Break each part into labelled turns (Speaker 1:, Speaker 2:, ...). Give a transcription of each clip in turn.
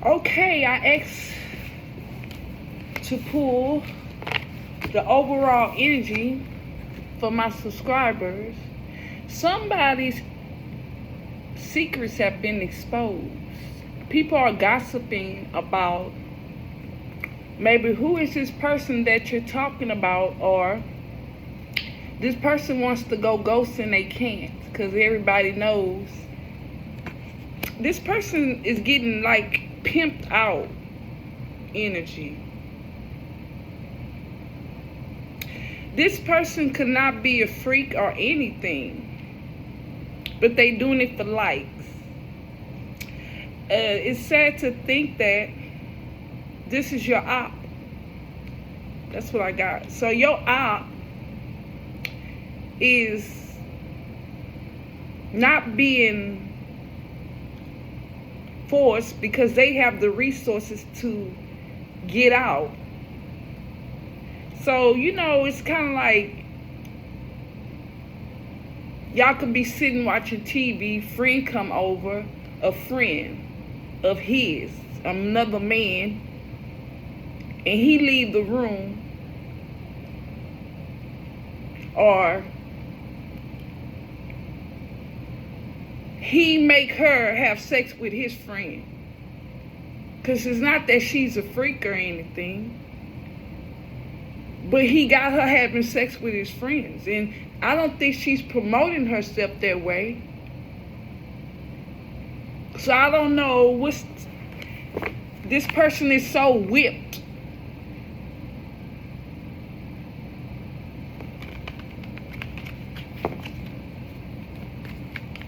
Speaker 1: Okay, I asked to pull the overall energy for my subscribers. Somebody's secrets have been exposed. People are gossiping about maybe who is this person that you're talking about, or this person wants to go ghost and they can't because everybody knows. This person is getting like pimped out energy. This person could not be a freak or anything, but they doing it for likes. It's sad to think that this is your op. That's what I got. So your op is not being forced because they have the resources to get out. So, it's kind of like y'all could be sitting watching TV, friend come over, a friend of his, another man, and he leave the room, or he make her have sex with his friend. Because it's not that she's a freak or anything, but he got her having sex with his friends. And I don't think she's promoting herself that way. So I don't know this person is so whipped.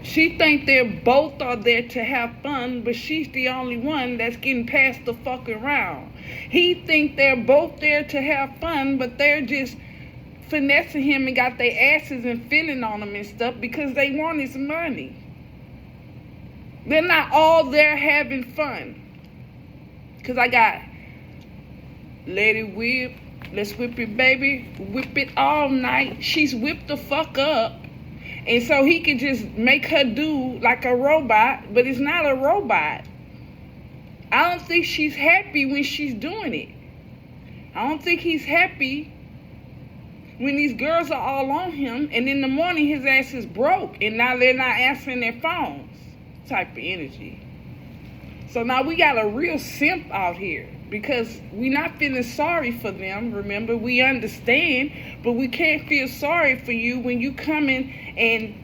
Speaker 1: She think they're both are there to have fun, but she's the only one that's getting passed the fuck around. He think they're both there to have fun, but they're just finessing him and got their asses and feeling on him and stuff because they want his money. They're not all there having fun. Because I got, let it whip, let's whip it, baby, whip it all night. She's whipped the fuck up. And so he can just make her do like a robot, but it's not a robot. I don't think she's happy when she's doing it. I don't think he's happy when these girls are all on him, and in the morning his ass is broke, and now they're not answering their phones. Type of energy. So now we got a real simp out here because we're not feeling sorry for them. Remember, we understand, but we can't feel sorry for you when you come in and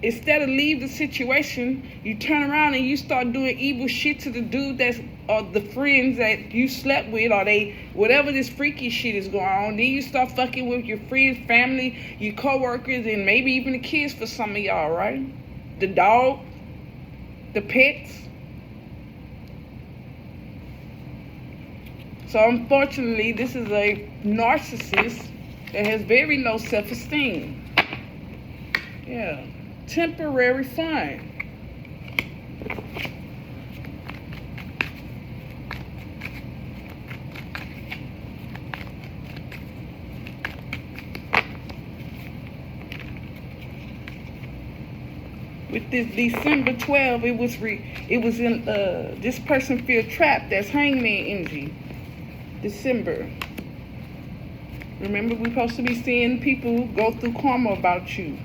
Speaker 1: instead of leave the situation, you turn around and you start doing evil shit to the dude or the friends that you slept with, or whatever this freaky shit is going on. Then you start fucking with your friends, family, your coworkers, and maybe even the kids for some of y'all, right? The dog, the pets. So unfortunately, this is a narcissist that has very low self-esteem. Yeah. Temporary fun. With this December 12, it was in this person feel trapped. That's hangman energy. December. Remember, we're supposed to be seeing people go through karma about you,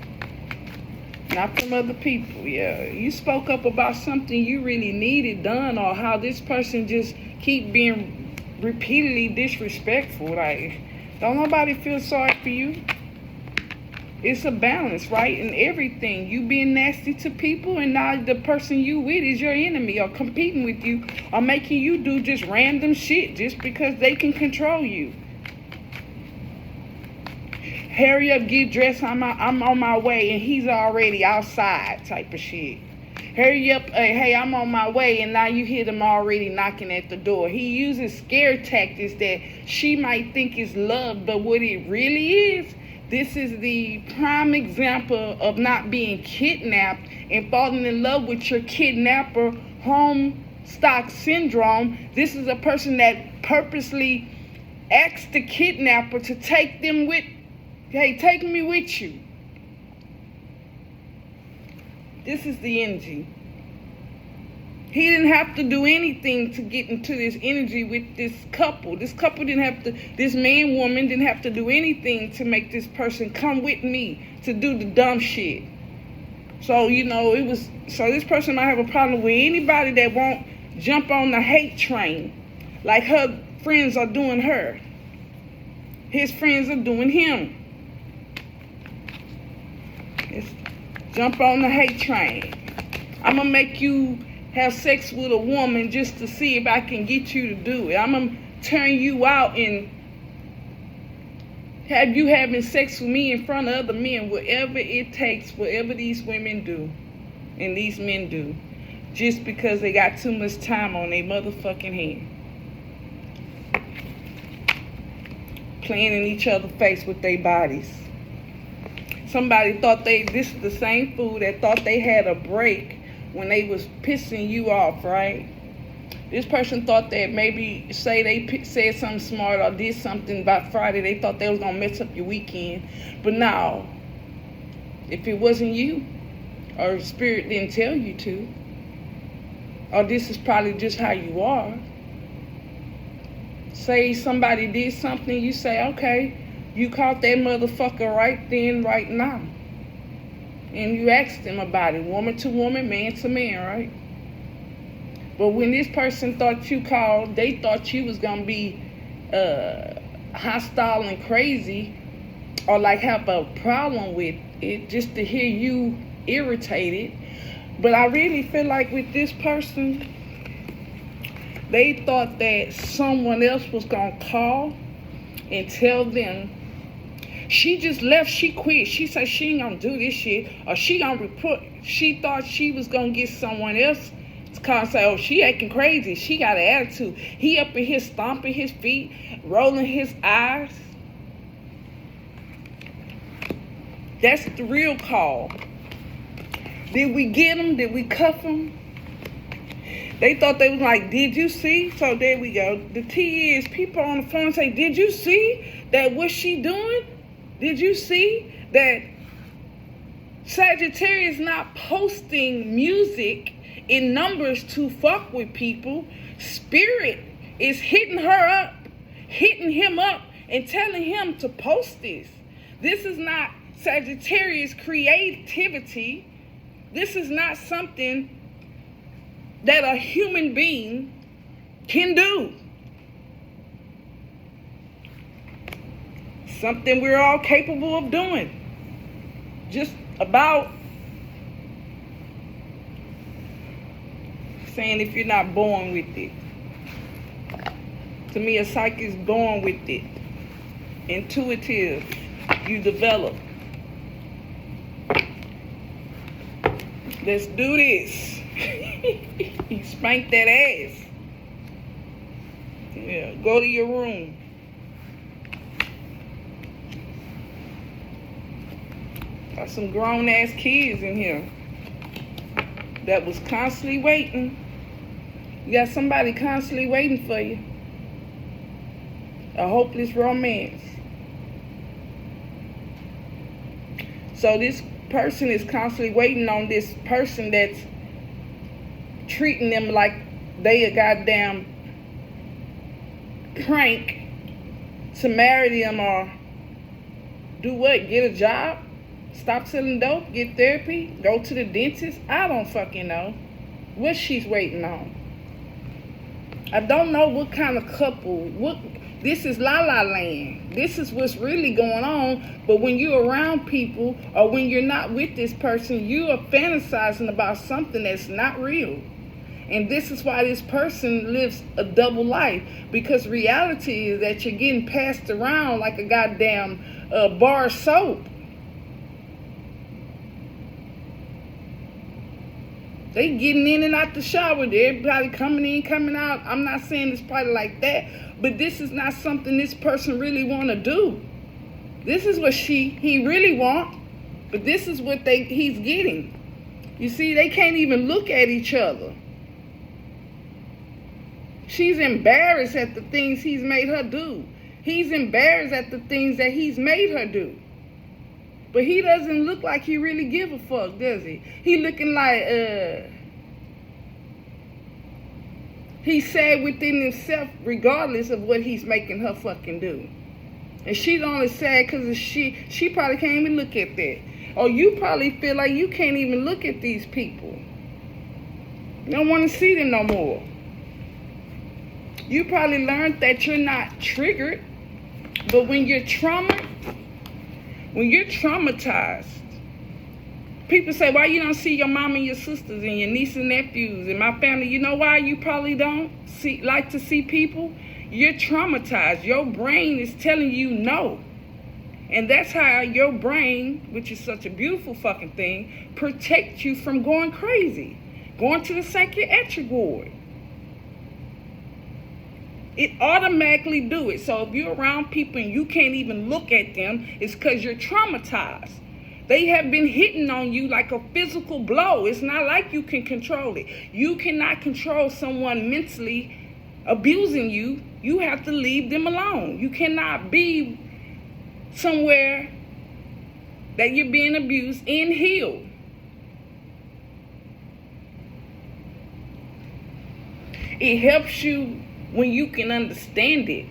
Speaker 1: not from other people. Yeah, you spoke up about something you really needed done, or how this person just keep being repeatedly disrespectful. Like, don't nobody feel sorry for you. It's a balance, right? In everything. You being nasty to people, and now the person you with is your enemy, or competing with you, or making you do just random shit just because they can control you. Hurry up, get dressed, I'm on my way, and he's already outside type of shit. Hurry up, hey, I'm on my way, and now you hear them already knocking at the door. He uses scare tactics that she might think is love, but what it really is, this is the prime example of not being kidnapped and falling in love with your kidnapper, Homestuck syndrome. This is a person that purposely asked the kidnapper to take them with, hey, take me with you. This is the energy. He didn't have to do anything to get into this energy with this couple. This couple didn't have to, this man, woman didn't have to do anything to make this person come with me to do the dumb shit. So, you know, so this person might have a problem with anybody that won't jump on the hate train like her friends are doing her. His friends are doing him. Let's jump on the hate train. I'm going to make you have sex with a woman just to see if I can get you to do it. I'm going to turn you out and have you having sex with me in front of other men, whatever it takes, whatever these women do and these men do, just because they got too much time on their motherfucking hand. Playing in each other's face with their bodies. Somebody thought this is the same fool that thought they had a break when they was pissing you off, right? This person thought that maybe, say they said something smart or did something by Friday, they thought they was gonna mess up your weekend. But now, if it wasn't you, or spirit didn't tell you to, or this is probably just how you are. Say somebody did something, you say, okay, you caught that motherfucker right then, right now. And you asked them about it, woman to woman, man to man, right? But when this person thought you called, they thought you was going to be hostile and crazy or like have a problem with it just to hear you irritated. But I really feel like with this person, they thought that someone else was going to call and tell them, she just left, she quit. She said she ain't gonna do this shit, or she gonna report. She thought she was gonna get someone else to call and say, oh, she acting crazy. She got an attitude. He up in here stomping his feet, rolling his eyes. That's the real call. Did we get him? Did we cuff him? They thought they was like, did you see? So there we go. The T is people on the phone say, did you see that what she doing? Did you see that Sagittarius not posting music in numbers to fuck with people? Spirit is hitting her up, hitting him up, and telling him to post this. This is not Sagittarius creativity. This is not something that a human being can do. Something we're all capable of doing. Just about saying if you're not born with it. To me, a psychic is born with it. Intuitive. You develop. Let's do this. He spanked that ass. Yeah, go to your room. Got some grown ass kids in here that was constantly waiting. You got somebody constantly waiting for you. A hopeless romance. So this person is constantly waiting on this person that's treating them like they a goddamn crank to marry them or do what? Get a job? Stop selling dope? Get therapy? Go to the dentist? I don't fucking know what she's waiting on. I don't know what kind of couple. This is La La Land. This is what's really going on. But when you're around people or when you're not with this person, you are fantasizing about something that's not real. And this is why this person lives a double life. Because reality is that you're getting passed around like a goddamn bar of soap. They getting in and out the shower. Everybody coming in, coming out. I'm not saying it's probably like that. But this is not something this person really want to do. This is what he really want. But this is what he's getting. You see, they can't even look at each other. She's embarrassed at the things he's made her do. He's embarrassed at the things that he's made her do. But he doesn't look like he really give a fuck, does he? He looking like, He's sad within himself regardless of what he's making her fucking do. And she's only sad because she probably can't even look at that. Or you probably feel like you can't even look at these people. You don't want to see them no more. You probably learned that you're not triggered. But when you're traumatized, people say, why you don't see your mom and your sisters and your nieces and nephews and my family? You know why you probably don't like to see people? You're traumatized. Your brain is telling you no. And that's how your brain, which is such a beautiful fucking thing, protects you from going crazy, going to the psychiatric ward. It automatically do it. So if you're around people and you can't even look at them, it's because you're traumatized. They have been hitting on you like a physical blow. It's not like you can control it. You cannot control someone mentally abusing you. You have to leave them alone. You cannot be somewhere that you're being abused and heal. It helps you when you can understand it.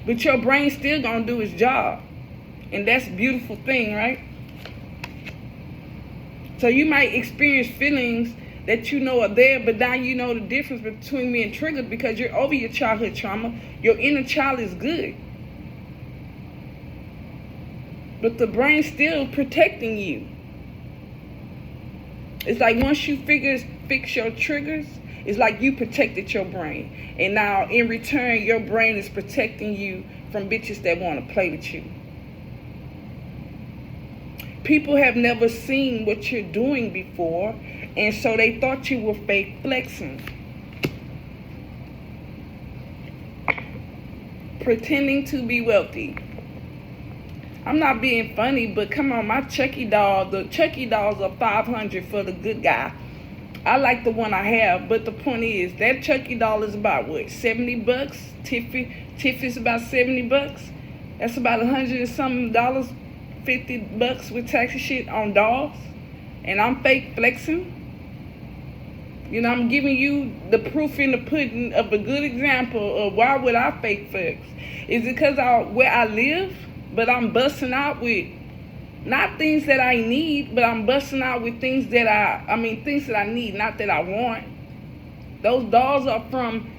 Speaker 1: But your brain still gonna do its job. And that's a beautiful thing, right? So you might experience feelings that you know are there, but now you know the difference between being triggered because you're over your childhood trauma. Your inner child is good. But the brain's still protecting you. It's like once you fix your triggers, it's like you protected your brain. And now in return, your brain is protecting you from bitches that want to play with you. People have never seen what you're doing before, and so they thought you were fake flexing. Pretending to be wealthy. I'm not being funny, but come on, my Chucky doll, the Chucky dolls are $500 for the good guy. I like the one I have, but the point is, that Chucky doll is about what, $70? Tiffy's about $70. That's about $100 and something, $50 with tax and shit on dolls. And I'm fake flexing. You know, I'm giving you the proof in the pudding of a good example of why would I fake flex. Is it because where I live, but I'm busting out with not things that I need, but I'm busting out with things that things that I need, not that I want. Those dolls are from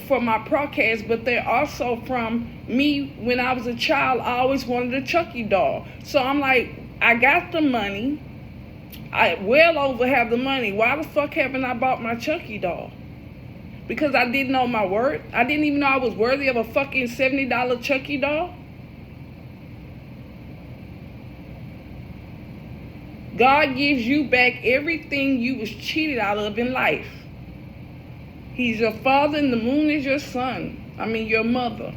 Speaker 1: for my podcast, but they're also from me. When I was a child, I always wanted a Chucky doll. So I'm like, I got the money. I well over have the money. Why the fuck haven't I bought my Chucky doll? Because I didn't know my worth. I didn't even know I was worthy of a fucking $70 Chucky doll. God gives you back everything you was cheated out of in life. He's your father and the moon is your your mother.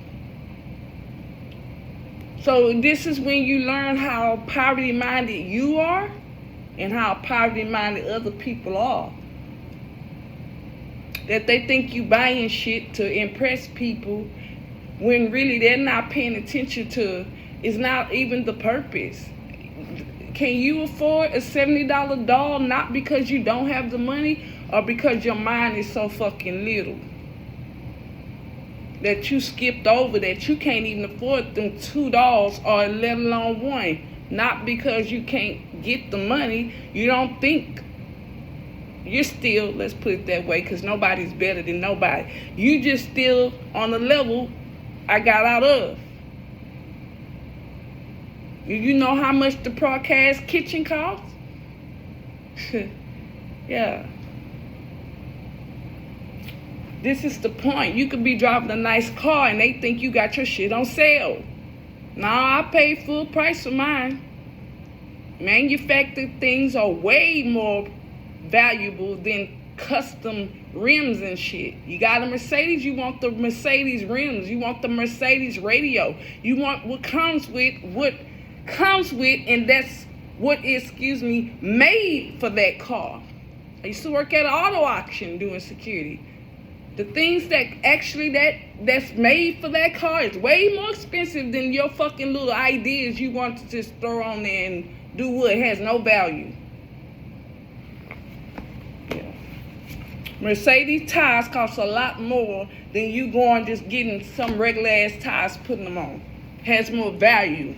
Speaker 1: So this is when you learn how poverty-minded you are and how poverty-minded other people are. That they think you buying shit to impress people when really they're not paying attention to, it's not even the purpose. Can you afford a $70 doll not because you don't have the money or because your mind is so fucking little that you skipped over that you can't even afford them 2 dolls or let alone one? Not because you can't get the money. You don't think you're still, let's put it that way, because nobody's better than nobody. You just still on the level I got out of. You know how much the podcast kitchen costs? Yeah. This is the point. You could be driving a nice car and they think you got your shit on sale. Nah, I paid full price for mine. Manufactured things are way more valuable than custom rims and shit. You got a Mercedes, you want the Mercedes rims. You want the Mercedes radio. You want what comes with, and that's what is, made for that car. I used to work at an auto auction doing security. The things that actually that's made for that car is way more expensive than your fucking little ideas you want to just throw on there and do what has no value. Yeah. Mercedes tires cost a lot more than you going just getting some regular ass tires, putting them on. Has more value.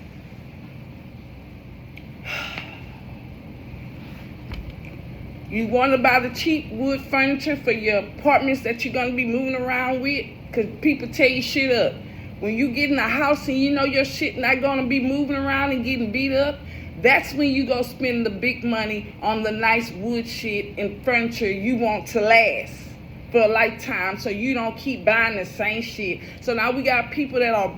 Speaker 1: You want to buy the cheap wood furniture for your apartments that you're going to be moving around with? Because people tear your shit up. When you get in a house and you know your shit not going to be moving around and getting beat up, that's when you go spend the big money on the nice wood shit and furniture you want to last for a lifetime, so you don't keep buying the same shit. So now we got people that are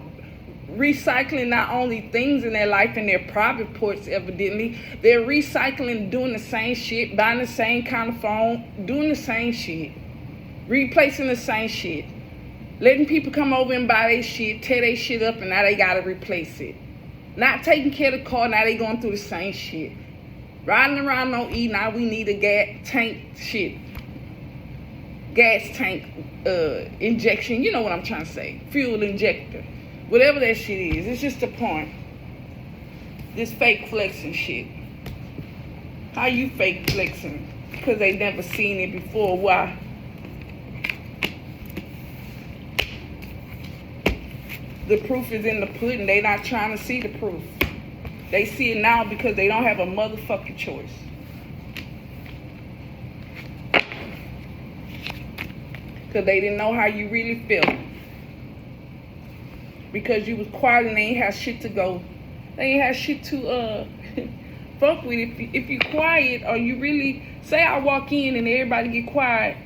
Speaker 1: recycling not only things in their life and their private parts, evidently, they're recycling, doing the same shit, buying the same kind of phone, doing the same shit, replacing the same shit, letting people come over and buy their shit, tear their shit up, and now they gotta replace it. Not taking care of the car, now they going through the same shit. Riding around on E, now we need a gas tank injection, you know what I'm trying to say, fuel injector. Whatever that shit is, it's just a point. This fake flexing shit. How you fake flexing? Because they never seen it before. Why? The proof is in the pudding. They not trying to see the proof. They see it now because they don't have a motherfucking choice. Because they didn't know how you really felt. Because you was quiet and they ain't have shit to go. They ain't have shit to fuck with. If you quiet, or you really say I walk in and everybody get quiet,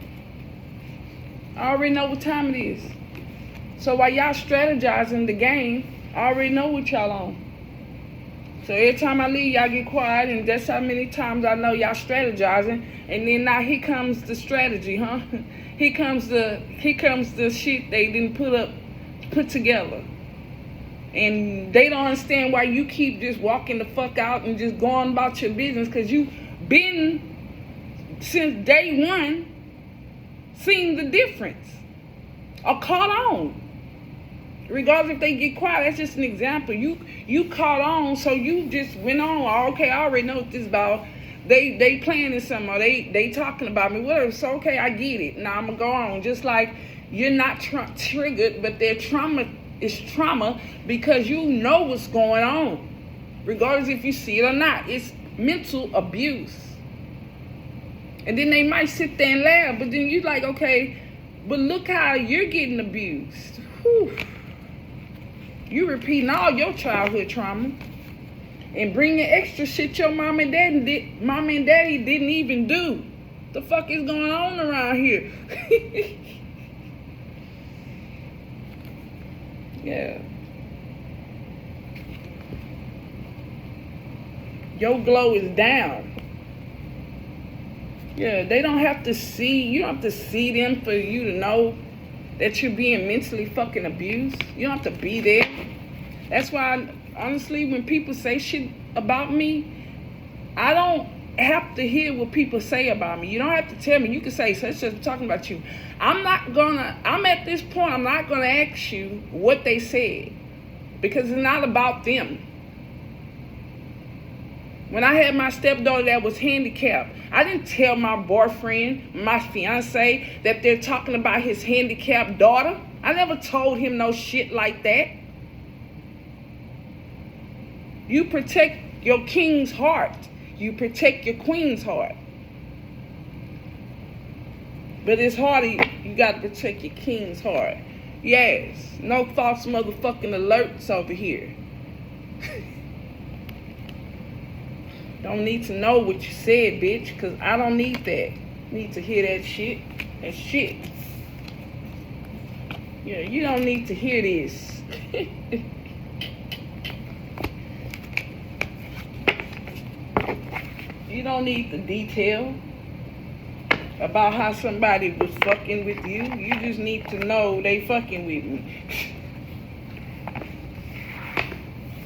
Speaker 1: I already know what time it is. So while y'all strategizing the game, I already know what y'all on. So every time I leave, y'all get quiet, and that's how many times I know y'all strategizing. And then now here comes the strategy, huh? Here comes the shit they didn't put together. And they don't understand why you keep just walking the fuck out and just going about your business, because you been, since day one, seen the difference or caught on. Regardless if they get quiet, that's just an example. You caught on, so you just went on. Okay, I already know what this about. They planning something, or they talking about me. Whatever. So okay, I get it. Now I'm gonna go on. Just like you're not triggered, but their trauma is trauma because you know what's going on, regardless if you see it or not. It's mental abuse. And then they might sit there and laugh, but then you like, okay, but look how you're getting abused. Whew. You repeating all your childhood trauma and bringing extra shit your mom and daddy didn't even do. The fuck is going on around here? Yeah. Your glow is down. Yeah, they don't have to see, you don't have to see them for you to know that you're being mentally fucking abused. You don't have to be there. That's why, honestly, when people say shit about me, I don't have to hear what people say about me. You don't have to tell me. You can say, so it's just talking about you. I'm at this point, I'm not gonna ask you what they said, because it's not about them. When I had my stepdaughter that was handicapped, I didn't tell my boyfriend, my fiance, that they're talking about his handicapped daughter. I never told him no shit like that. You protect your king's heart. You protect your queen's heart. But it's harder, you got to protect your king's heart. Yes, no false motherfucking alerts over here. Don't need to know what you said, bitch, because I don't need that. Need to hear that shit. That shit. Yeah, you don't need to hear this. You don't need the detail about how somebody was fucking with you. You just need to know they fucking with me.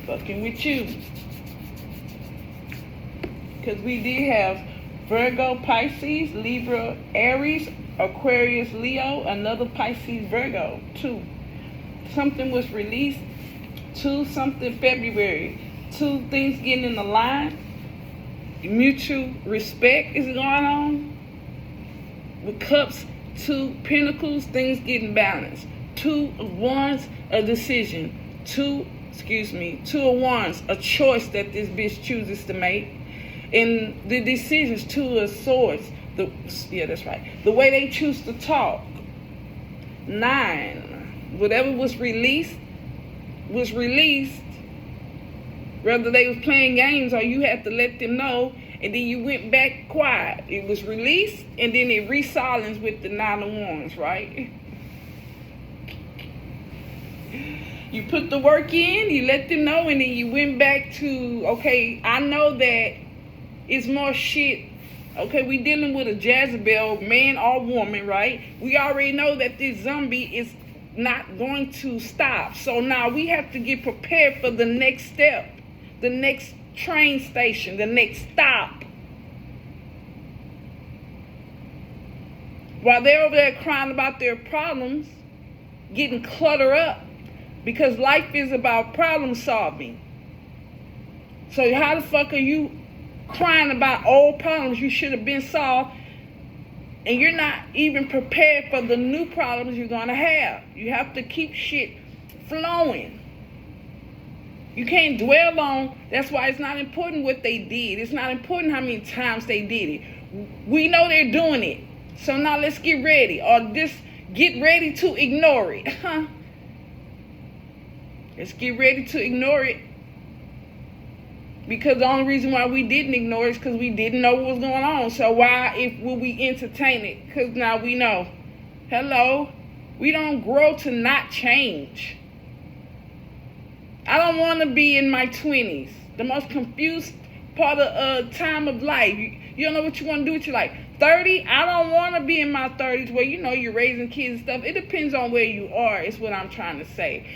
Speaker 1: Fucking with you. Because we did have Virgo, Pisces, Libra, Aries, Aquarius, Leo, another Pisces, Virgo, 2. Something was released, 2 something February, 2 things getting in the line. Mutual respect is going on With cups, 2 pentacles, things getting balanced. 2 of wands, a decision. 2 of wands, a choice that this bitch chooses to make. And the decisions, 2 of swords. That's right. The way they choose to talk. 9, whatever was released. Whether they was playing games or you had to let them know, and then you went back quiet. It was released, and then it re-silenced with the 9 of wands, right? You put the work in, you let them know, and then you went back to, okay, I know that it's more shit. Okay, we dealing with a Jezebel, man or woman, right? We already know that this zombie is not going to stop. So now we have to get prepared for the next step, the next train station, the next stop. While they're over there crying about their problems, getting cluttered up, because life is about problem solving. So how the fuck are you crying about old problems you should have been solved, and you're not even prepared for the new problems you're going to have? You have to keep shit flowing. You can't dwell on, that's why it's not important what they did. It's not important how many times they did it. We know they're doing it. So now let's get ready, or just get ready to ignore it. Let's get ready to ignore it. Because the only reason why we didn't ignore it is because we didn't know what was going on. So why would we entertain it? Because now we know. Hello? We don't grow to not change. I don't want to be in my 20s. The most confused part of time of life. You don't know what you want to do with your life. 30, I don't want to be in my 30s where, you're raising kids and stuff. It depends on where you are, is what I'm trying to say.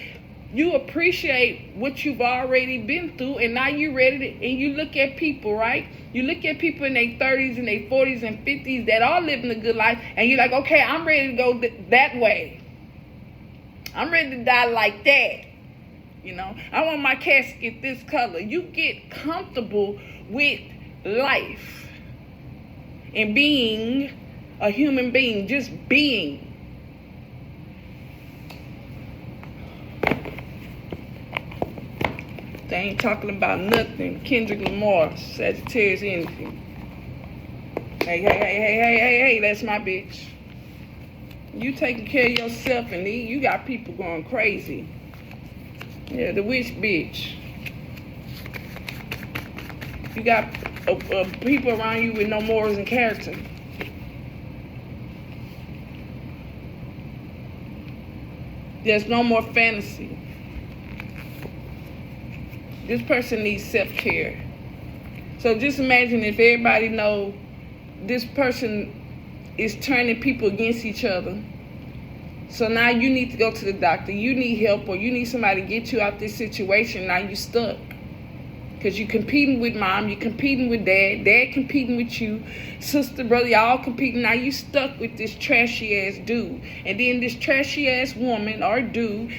Speaker 1: You appreciate what you've already been through, and now you're ready to, and you look at people, right? You look at people in their 30s and their 40s and 50s that are living a good life, and you're like, okay, I'm ready to go that way. I'm ready to die like that. I want my casket this color. You get comfortable with life and being a human being, just being. They ain't talking about nothing. Kendrick Lamar, Sagittarius energy. Hey, that's my bitch. You taking care of yourself, and you got people going crazy. Yeah, the witch bitch. You got people around you with no morals and character. There's no more fantasy. This person needs self-care. So just imagine if everybody know this person is turning people against each other. So now you need to go to the doctor. You need help, or you need somebody to get you out this situation. Now you stuck. Because you're competing with mom, you're competing with dad competing with you, sister, brother, y'all competing. Now you stuck with this trashy ass dude. And then this trashy ass woman or dude,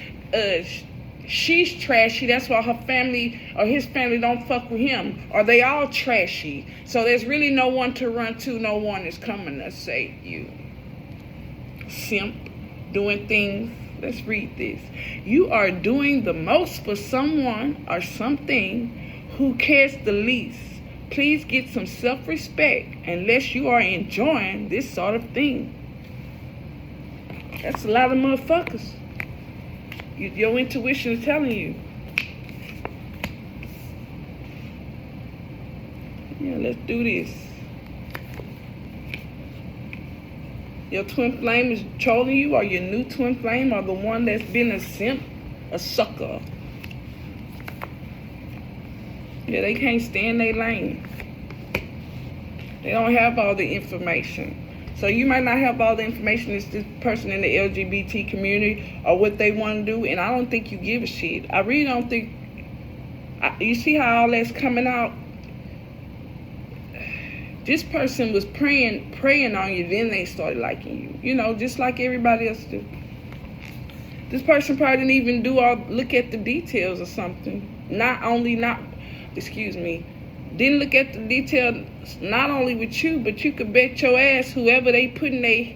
Speaker 1: she's trashy. That's why her family or his family don't fuck with him. Or they all trashy. So there's really no one to run to. No one is coming to save you. Simp. Doing things. Let's read this. You are doing the most for someone or something who cares the least. Please get some self-respect unless you are enjoying this sort of thing. That's a lot of motherfuckers. Your intuition is telling you. Yeah, let's do this. Your twin flame is trolling you, or your new twin flame, or the one that's been a simp, a sucker. Yeah, they can't stay in their lane. They don't have all the information. So you might not have all the information as this person in the LGBT community or what they want to do, and I don't think you give a shit. I really don't think. You see how all that's coming out? This person was preying on you, then they started liking you. Just like everybody else do. This person probably didn't even look at the details or something. Then look at the detail, not only with you, but you could bet your ass whoever they putting their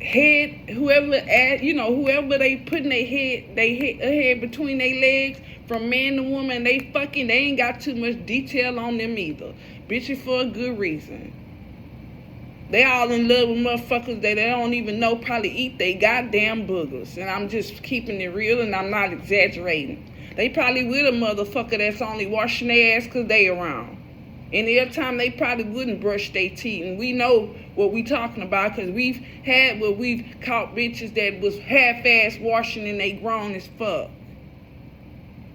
Speaker 1: head, whoever they putting their head between their legs, from man to woman, they ain't got too much detail on them either. Bitches for a good reason. They all in love with motherfuckers that they don't even know probably eat they goddamn boogers. And I'm just keeping it real and I'm not exaggerating. They probably with a motherfucker that's only washing their ass because they around. And the other time they probably wouldn't brush their teeth. And we know what we talking about because we've caught bitches that was half-ass washing and they grown as fuck.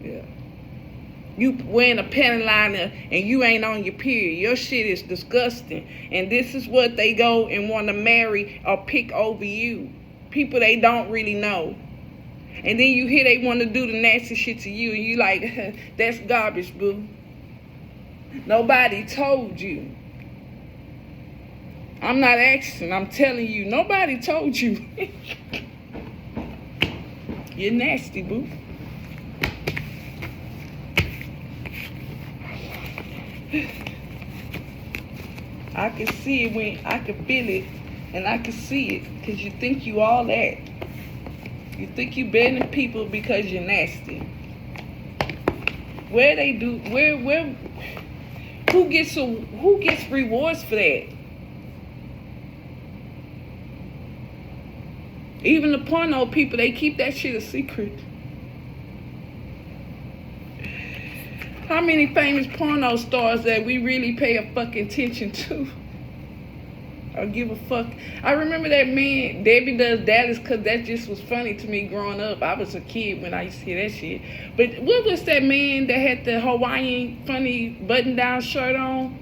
Speaker 1: Yeah. You wearing a panty liner and you ain't on your period. Your shit is disgusting. And this is what they go and want to marry or pick over you. People they don't really know. And then you hear they want to do the nasty shit to you and you like, that's garbage, boo. Nobody told you. I'm not asking, I'm telling you. Nobody told you. You're nasty, boo. I can see it when I can feel it and I can see it because you think you all that. You think you better than people because you're nasty. Who gets rewards for that? Even the porno people, they keep that shit a secret. How many famous porno stars that we really pay a fucking attention to? Or give a fuck? I remember that man, Debbie Does Dallas, because that just was funny to me growing up. I was a kid when I used to hear that shit. But what was that man that had the Hawaiian funny button-down shirt on?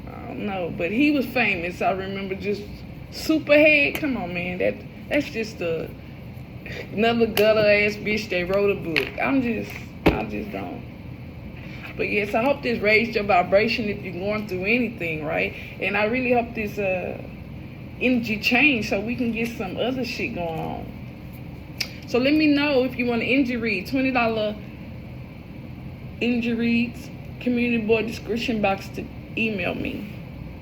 Speaker 1: I don't know, but he was famous. I remember just Superhead. Come on, man. That's just another gutter-ass bitch that wrote a book. I just don't. But yes, I hope this raised your vibration if you're going through anything, right? And I really hope this energy change so we can get some other shit going on. So let me know if you want an energy read. $20 energy reads, community board description box to email me.